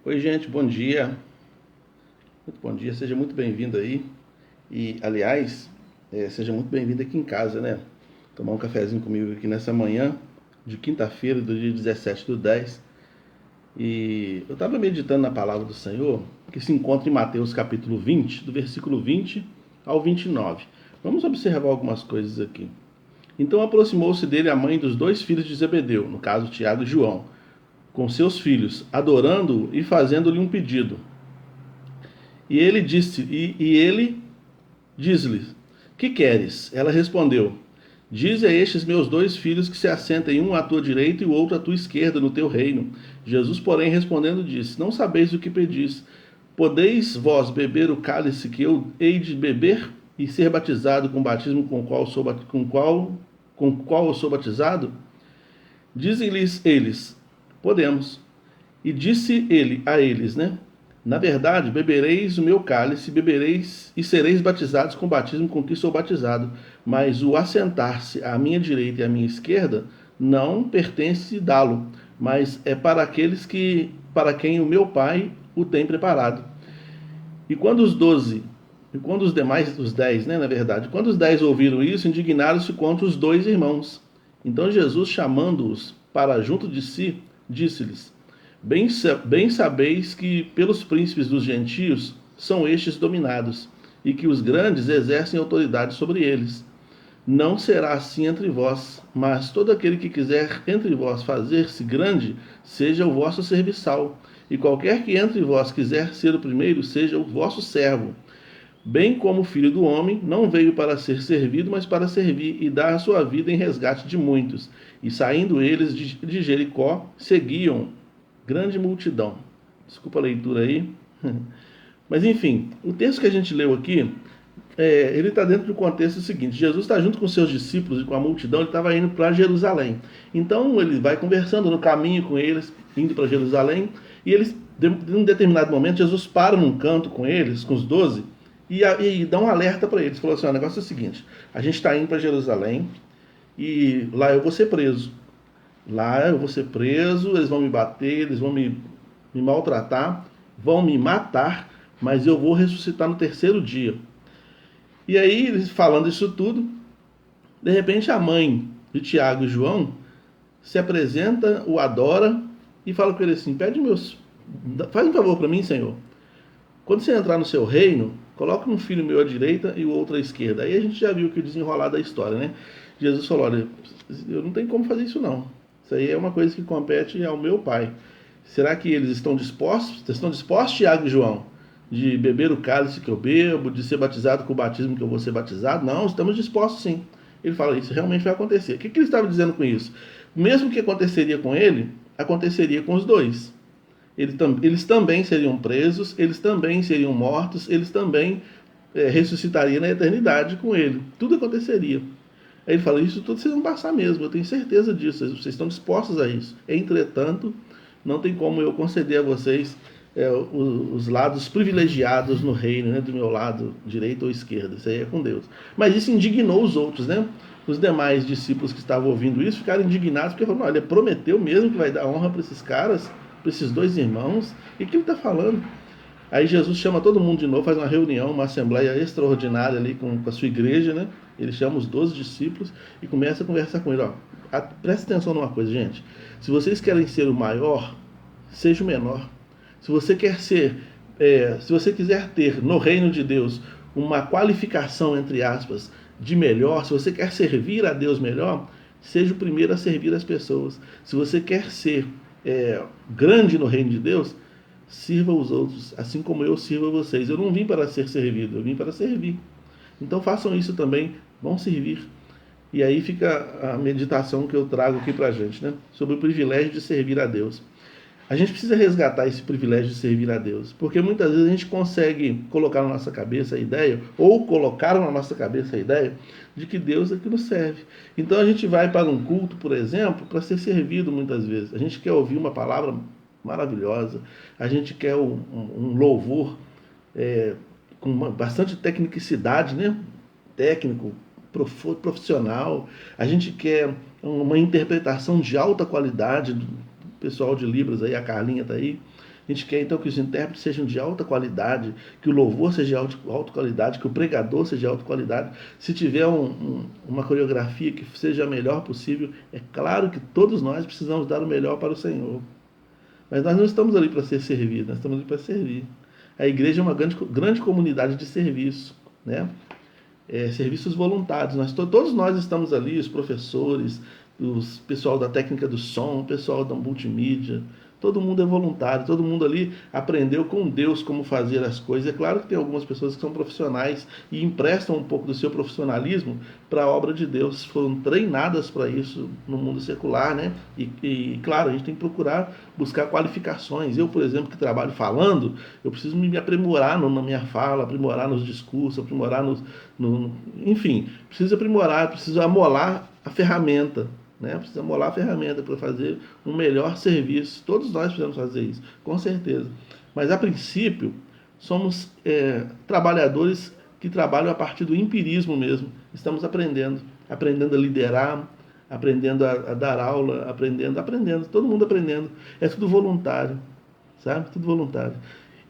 Oi, gente, bom dia. Muito bom dia, seja muito bem-vindo aí. E, aliás, seja muito bem-vindo aqui em casa, né? Tomar um cafezinho comigo aqui nessa manhã de quinta-feira, do dia 17/10. E eu estava meditando na palavra do Senhor, que se encontra em Mateus capítulo 20, do versículo 20 ao 29. Vamos observar algumas coisas aqui. Então aproximou-se dele a mãe dos dois filhos de Zebedeu, no caso Tiago e João, com seus filhos, adorando-o e fazendo-lhe um pedido. E ele diz-lhe: Que queres? Ela respondeu: Dize a estes meus dois filhos que se assentem um à tua direita e o outro à tua esquerda no teu reino. Jesus, porém, respondendo, disse: Não sabeis o que pedis. Podeis vós beber o cálice que eu hei de beber e ser batizado com o batismo com qual eu sou batizado? Dizem-lhes eles: Podemos. E disse ele a eles, né? Na verdade, bebereis o meu cálice, bebereis e sereis batizados com o batismo com que sou batizado. Mas o assentar-se à minha direita e à minha esquerda não pertence dá-lo, mas é para aqueles para quem o meu Pai o tem preparado. E quando os demais, os 10, né, na verdade, quando os 10 ouviram isso, indignaram-se contra os dois irmãos. Então Jesus, chamando-os para junto de si, disse-lhes: Bem sabeis que pelos príncipes dos gentios são estes dominados, e que os grandes exercem autoridade sobre eles. Não será assim entre vós, mas todo aquele que quiser entre vós fazer-se grande, seja o vosso serviçal, e qualquer que entre vós quiser ser o primeiro, seja o vosso servo. Bem como o Filho do Homem não veio para ser servido, mas para servir e dar a sua vida em resgate de muitos. E saindo eles de Jericó, seguiam grande multidão. Desculpa a leitura aí. Mas enfim, o texto que a gente leu aqui, ele está dentro do contexto seguinte: Jesus está junto com seus discípulos e com a multidão, ele estava indo para Jerusalém. Então ele vai conversando no caminho com eles, indo para Jerusalém, e eles, em um determinado momento, Jesus para num canto com eles, com os 12, e dá um alerta para eles. Falou assim: o negócio é o seguinte, a gente está indo para Jerusalém e lá eu vou ser preso. Lá eu vou ser preso, eles vão me bater, eles vão me maltratar, vão me matar, mas eu vou ressuscitar no terceiro dia. E aí, eles falando isso tudo, de repente a mãe de Tiago e João se apresenta, o adora e fala com ele assim: faz um favor para mim, Senhor. Quando você entrar no seu reino, coloque um filho meu à direita e o outro à esquerda. Aí a gente já viu que o desenrolar da história, né? Jesus falou: olha, eu não tenho como fazer isso não. Isso aí é uma coisa que compete ao meu Pai. Será que eles estão dispostos? Estão dispostos, Tiago e João, de beber o cálice que eu bebo, de ser batizado com o batismo que eu vou ser batizado? Não, estamos dispostos sim. Ele fala: isso realmente vai acontecer. O que ele estava dizendo com isso? O mesmo que aconteceria com ele, aconteceria com os dois. Eles também seriam presos, eles também seriam mortos, eles também ressuscitariam na eternidade com ele. Tudo aconteceria. Aí ele fala: isso tudo vocês vão passar mesmo, eu tenho certeza disso, vocês estão dispostos a isso. Entretanto, não tem como eu conceder a vocês os lados privilegiados no reino, né, do meu lado direito ou esquerdo. Isso aí é com Deus. Mas isso indignou os outros, né? Os demais discípulos que estavam ouvindo isso ficaram indignados, porque falaram: olha, prometeu mesmo que vai dar honra para esses caras, para esses dois irmãos, e o que ele está falando? Aí Jesus chama todo mundo de novo, faz uma reunião, uma assembleia extraordinária ali com a sua igreja, né? Ele chama os 12 discípulos e começa a conversar com ele. Ó, presta atenção numa coisa, gente. Se vocês querem ser o maior, seja o menor. Se você quer ser, se você quiser ter no reino de Deus uma qualificação, entre aspas, de melhor, se você quer servir a Deus melhor, seja o primeiro a servir as pessoas. Se você quer ser grande no reino de Deus, sirva os outros, assim como eu sirvo a vocês. Eu não vim para ser servido, eu vim para servir. Então façam isso também, vão servir. E aí fica a meditação que eu trago aqui para a gente, né? Sobre o privilégio de servir a Deus. A gente precisa resgatar esse privilégio de servir a Deus, porque muitas vezes a gente consegue colocar na nossa cabeça a ideia, ou colocaram na nossa cabeça a ideia, de que Deus é que nos serve. Então a gente vai para um culto, por exemplo, para ser servido muitas vezes. A gente quer ouvir uma palavra maravilhosa, a gente quer um louvor com bastante tecnicidade, né? Técnico, profissional, a gente quer uma interpretação de alta qualidade, do pessoal de Libras aí, a Carlinha está aí, A gente quer então que os intérpretes sejam de alta qualidade, que o louvor seja de alta qualidade, que o pregador seja de alta qualidade. Se tiver uma coreografia que seja a melhor possível, é claro que todos nós precisamos dar o melhor para o Senhor. Mas nós não estamos ali para ser servidos, nós estamos ali para servir. A igreja é uma grande comunidade de serviço, né? Serviços voluntários. Todos nós estamos ali, os professores, o pessoal da técnica do som, o pessoal da multimídia, todo mundo é voluntário, todo mundo ali aprendeu com Deus como fazer as coisas. É claro que tem algumas pessoas que são profissionais e emprestam um pouco do seu profissionalismo para a obra de Deus, foram treinadas para isso no mundo secular, né? E claro, a gente tem que procurar buscar qualificações. Eu, por exemplo, que trabalho falando, eu preciso me aprimorar na minha fala, aprimorar nos discursos, aprimorar enfim, preciso aprimorar, preciso amolar a ferramenta, né? Precisa molar a ferramenta para fazer um melhor serviço. Todos nós precisamos fazer isso, com certeza. Mas, a princípio, somos trabalhadores que trabalham a partir do empirismo mesmo. Estamos aprendendo a liderar, aprendendo a dar aula, aprendendo, todo mundo aprendendo. É tudo voluntário, sabe? Tudo voluntário.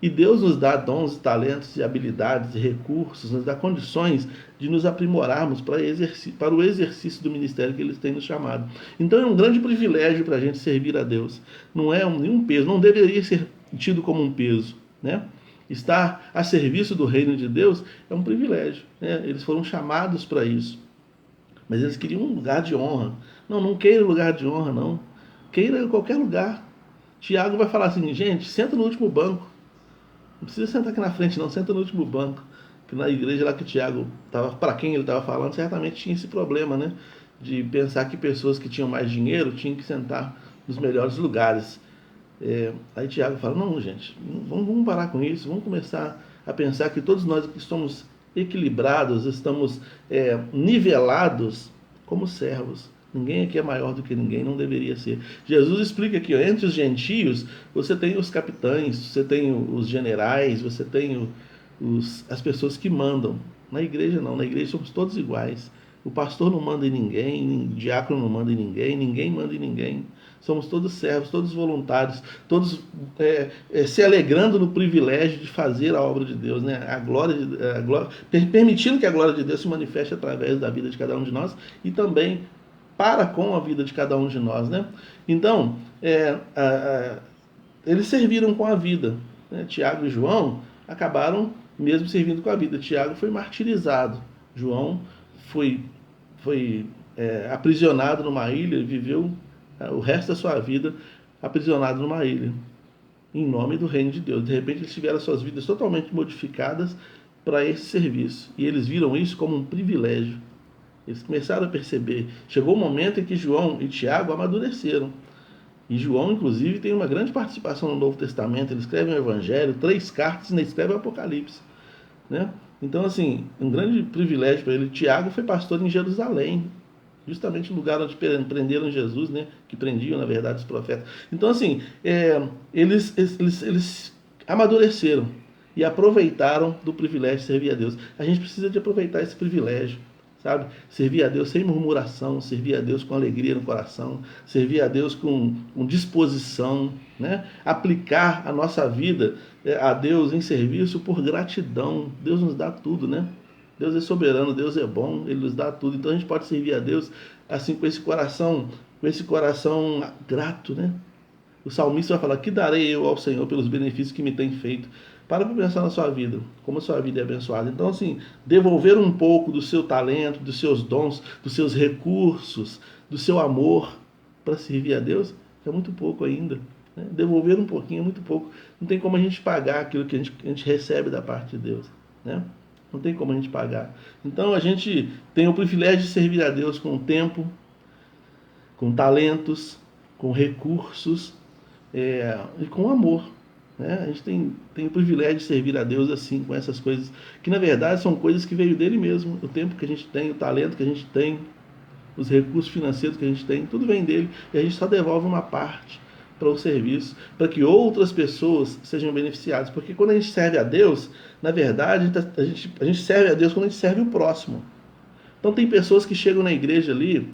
E Deus nos dá dons, talentos, habilidades e recursos, nos dá condições de nos aprimorarmos para o exercício do ministério que Ele tem nos chamado. Então é um grande privilégio para a gente servir a Deus. Não é nenhum peso, não deveria ser tido como um peso, né? Estar a serviço do reino de Deus é um privilégio, né? Eles foram chamados para isso. Mas eles queriam um lugar de honra. Não queira lugar de honra, não. Queira qualquer lugar. Tiago vai falar assim, gente, senta no último banco. Não precisa sentar aqui na frente, não. Senta no último banco. Que na igreja lá que o Tiago estava, para quem ele estava falando, certamente tinha esse problema, né? De pensar que pessoas que tinham mais dinheiro tinham que sentar nos melhores lugares. Aí Tiago fala, não, gente, vamos parar com isso. Vamos começar a pensar que todos nós aqui estamos equilibrados, estamos nivelados como servos. Ninguém aqui é maior do que ninguém, não deveria ser. Jesus explica aqui, entre os gentios, você tem os capitães, você tem os generais, você tem as pessoas que mandam. Na igreja não, na igreja somos todos iguais. O pastor não manda em ninguém, o diácono não manda em ninguém, ninguém manda em ninguém. Somos todos servos, todos voluntários, todos se alegrando no privilégio de fazer a obra de Deus, né? Permitindo que a glória de Deus se manifeste através da vida de cada um de nós e também para com a vida de cada um de nós, né? Então, eles serviram com a vida, né? Tiago e João acabaram mesmo servindo com a vida. Tiago foi martirizado, João foi aprisionado numa ilha e viveu o resto da sua vida aprisionado numa ilha, em nome do reino de Deus. De repente eles tiveram suas vidas totalmente modificadas para esse serviço, e eles viram isso como um privilégio. Eles começaram a perceber. Chegou o momento em que João e Tiago amadureceram. E João, inclusive, tem uma grande participação no Novo Testamento. Ele escreve o Evangelho, 3 cartas, e ainda escreve o Apocalipse, né? Então, assim, um grande privilégio para ele. Tiago foi pastor em Jerusalém, justamente o lugar onde prenderam Jesus, né? Que prendiam, na verdade, os profetas. Então, assim, eles amadureceram e aproveitaram do privilégio de servir a Deus. A gente precisa de aproveitar esse privilégio, sabe? Servir a Deus sem murmuração, servir a Deus com alegria no coração, servir a Deus com disposição, né? Aplicar a nossa vida a Deus em serviço por gratidão. Deus nos dá tudo, né? Deus é soberano, Deus é bom, Ele nos dá tudo. Então a gente pode servir a Deus assim com esse coração grato, né? O salmista vai falar, que darei eu ao Senhor pelos benefícios que me tem feito? Para pensar na sua vida, como a sua vida é abençoada. Então, assim, devolver um pouco do seu talento, dos seus dons, dos seus recursos, do seu amor para servir a Deus, é muito pouco ainda, né? Devolver um pouquinho é muito pouco. Não tem como a gente pagar aquilo que a gente recebe da parte de Deus, né? Não tem como a gente pagar. Então, a gente tem o privilégio de servir a Deus com tempo, com talentos, com recursos e com amor, né? A gente tem o privilégio de servir a Deus assim, com essas coisas, que na verdade são coisas que veio dele mesmo. O tempo que a gente tem, o talento que a gente tem, os recursos financeiros que a gente tem, tudo vem dele, e a gente só devolve uma parte para o serviço, para que outras pessoas sejam beneficiadas. Porque quando a gente serve a Deus, na verdade, a gente serve a Deus quando a gente serve o próximo. Então tem pessoas que chegam na igreja ali,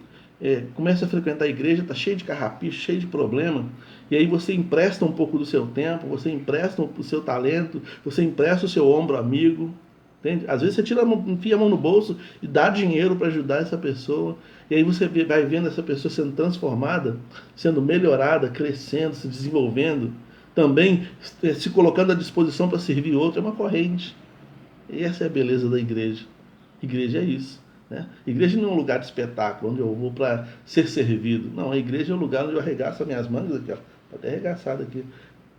começam a frequentar a igreja, está cheio de carrapicho, cheio de problema, E aí você empresta um pouco do seu tempo, você empresta o seu talento, você empresta o seu ombro amigo. Entende? Às vezes você enfia a mão no bolso e dá dinheiro para ajudar essa pessoa. E aí você vai vendo essa pessoa sendo transformada, sendo melhorada, crescendo, se desenvolvendo. Também se colocando à disposição para servir outro. É uma corrente. E essa é a beleza da igreja. Igreja é isso. Né? Igreja não é um lugar de espetáculo, onde eu vou para ser servido. Não, a igreja é um lugar onde eu arregaço as minhas mangas aqui, ó, até arregaçado aqui,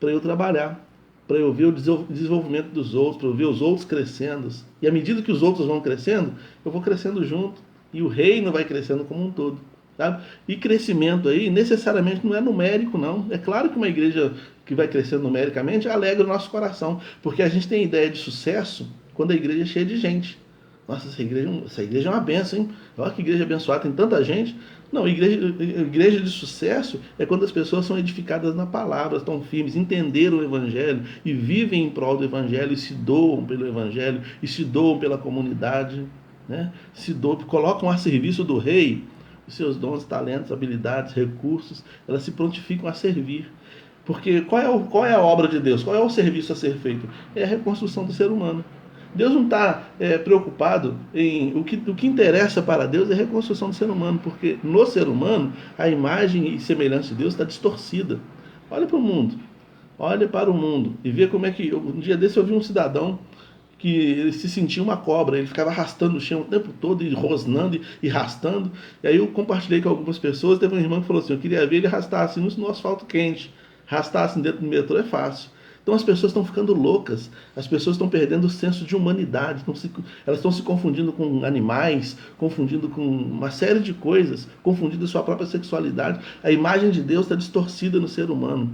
para eu trabalhar, para eu ver o desenvolvimento dos outros, para eu ver os outros crescendo. E à medida que os outros vão crescendo, eu vou crescendo junto. E o reino vai crescendo como um todo. Sabe? E crescimento aí necessariamente não é numérico, não. É claro que uma igreja que vai crescendo numericamente alegra o nosso coração, porque a gente tem ideia de sucesso quando a igreja é cheia de gente. Nossa, essa igreja é uma benção, hein? Olha que igreja abençoada, tem tanta gente. Não, igreja de sucesso é quando as pessoas são edificadas na palavra, estão firmes, entenderam o evangelho e vivem em prol do evangelho e se doam pelo evangelho e se doam pela comunidade, né? Se doam, colocam a serviço do rei os seus dons, talentos, habilidades, recursos, elas se prontificam a servir. Porque qual é a obra de Deus? Qual é o serviço a ser feito? É a reconstrução do ser humano. Deus não está preocupado em... O que interessa para Deus é a reconstrução do ser humano, porque no ser humano a imagem e semelhança de Deus está distorcida. Olha para o mundo. Olha para o mundo e vê como é que... Um dia desse eu vi um cidadão que ele se sentia uma cobra, ele ficava arrastando no chão o tempo todo, e rosnando e arrastando. E aí eu compartilhei com algumas pessoas, teve uma irmã que falou assim, eu queria ver ele arrastar assim no asfalto quente. Arrastar assim dentro do metrô é fácil. Então as pessoas estão ficando loucas, as pessoas estão perdendo o senso de humanidade, elas estão se confundindo com animais, confundindo com uma série de coisas, confundindo sua própria sexualidade. A imagem de Deus está distorcida no ser humano.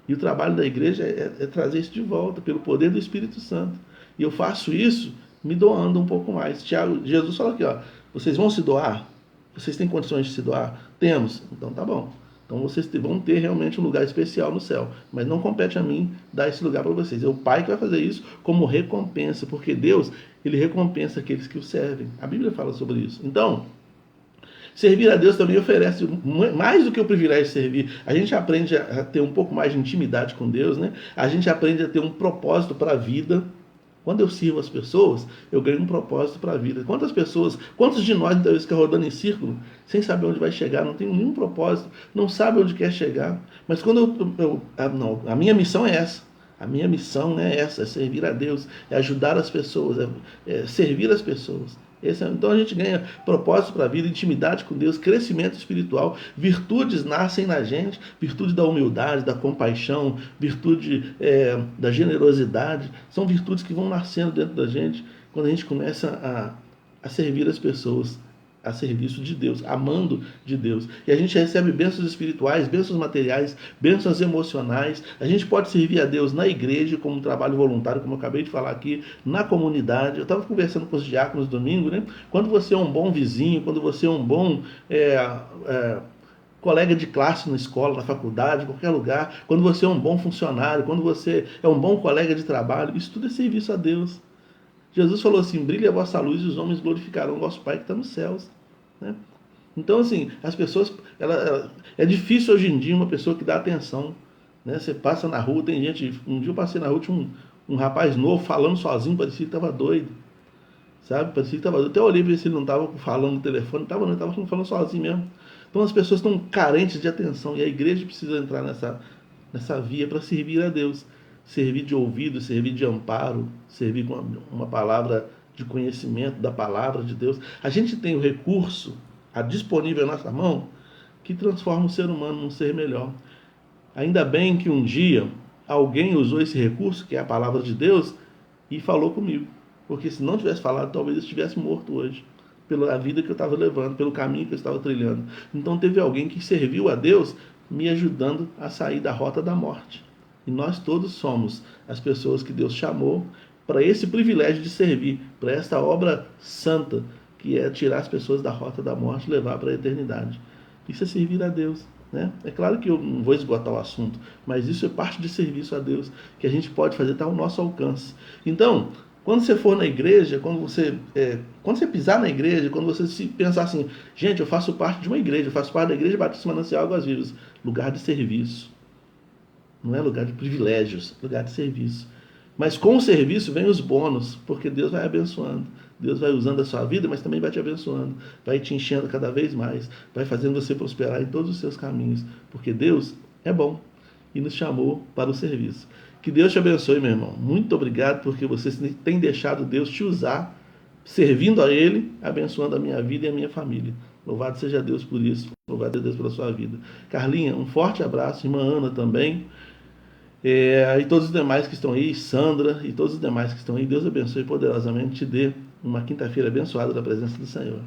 E o trabalho da igreja é trazer isso de volta, pelo poder do Espírito Santo. E eu faço isso me doando um pouco mais. Jesus falou aqui, ó, vocês vão se doar? Vocês têm condições de se doar? Temos. Então tá bom. Então vocês vão ter realmente um lugar especial no céu. Mas não compete a mim dar esse lugar para vocês. É o Pai que vai fazer isso como recompensa. Porque Deus, Ele recompensa aqueles que o servem. A Bíblia fala sobre isso. Então, servir a Deus também oferece mais do que o privilégio de servir. A gente aprende a ter um pouco mais de intimidade com Deus, né? A gente aprende a ter um propósito para a vida. Quando eu sirvo as pessoas, eu ganho um propósito para a vida. Quantos de nós muitas vezes ficam rodando em círculo, sem saber onde vai chegar, não tem nenhum propósito, não sabe onde quer chegar. Mas quando a minha missão é essa. A minha missão é essa, é servir a Deus, é ajudar as pessoas, é servir as pessoas. Então a gente ganha propósito para a vida, intimidade com Deus, crescimento espiritual, virtudes nascem na gente, virtude da humildade, da compaixão, virtude da generosidade, são virtudes que vão nascendo dentro da gente quando a gente começa a servir as pessoas, a serviço de Deus, amando de Deus. E a gente recebe bênçãos espirituais, bênçãos materiais, bênçãos emocionais. A gente pode servir a Deus na igreja, como um trabalho voluntário, como eu acabei de falar aqui, na comunidade. Eu estava conversando com os diáconos domingo, né? Quando você é um bom vizinho, quando você é um bom colega de classe na escola, na faculdade, em qualquer lugar, quando você é um bom funcionário, quando você é um bom colega de trabalho, isso tudo é serviço a Deus. Jesus falou assim, brilhe a vossa luz e os homens glorificarão o vosso Pai que está nos céus. Né? Então, assim, as pessoas... é difícil hoje em dia uma pessoa que dá atenção. Né? Você passa na rua, tem gente... Um dia eu passei na rua, tinha um rapaz novo falando sozinho, parecia que estava doido. Sabe? Parecia que estava doido. Até olhei para ver se ele não estava falando no telefone. Não, estava falando sozinho mesmo. Então as pessoas estão carentes de atenção. E a igreja precisa entrar nessa via para servir a Deus. Servir de ouvido, servir de amparo, servir com uma palavra de conhecimento da palavra de Deus. A gente tem o recurso disponível na nossa mão que transforma o ser humano num ser melhor. Ainda bem que um dia alguém usou esse recurso, que é a palavra de Deus, e falou comigo. Porque se não tivesse falado, talvez eu estivesse morto hoje. Pela vida que eu estava levando, pelo caminho que eu estava trilhando. Então teve alguém que serviu a Deus me ajudando a sair da rota da morte. E nós todos somos as pessoas que Deus chamou para esse privilégio de servir, para esta obra santa, que é tirar as pessoas da rota da morte e levar para a eternidade. Isso é servir a Deus. Né? É claro que eu não vou esgotar o assunto, mas isso é parte de serviço a Deus, que a gente pode fazer, está ao nosso alcance. Então, quando você for na igreja, quando você pisar na igreja, quando você se pensar assim, gente, eu faço parte de uma igreja, eu faço parte da Igreja Batista Manancial Águas Vivas, lugar de serviço. não é lugar de privilégios, é lugar de serviço. Mas com o serviço vem os bônus, porque Deus vai abençoando. Deus vai usando a sua vida, mas também vai te abençoando, vai te enchendo cada vez mais, vai fazendo você prosperar em todos os seus caminhos, porque Deus é bom e nos chamou para o serviço. Que Deus te abençoe, meu irmão. Muito obrigado porque você tem deixado Deus te usar, servindo a Ele, abençoando a minha vida e a minha família. Louvado seja Deus por isso. Louvado seja Deus pela sua vida. Carlinha, um forte abraço. Irmã Ana também. E todos os demais que estão aí, Sandra e todos os demais que estão aí, Deus abençoe poderosamente, te dê uma quinta-feira abençoada da presença do Senhor.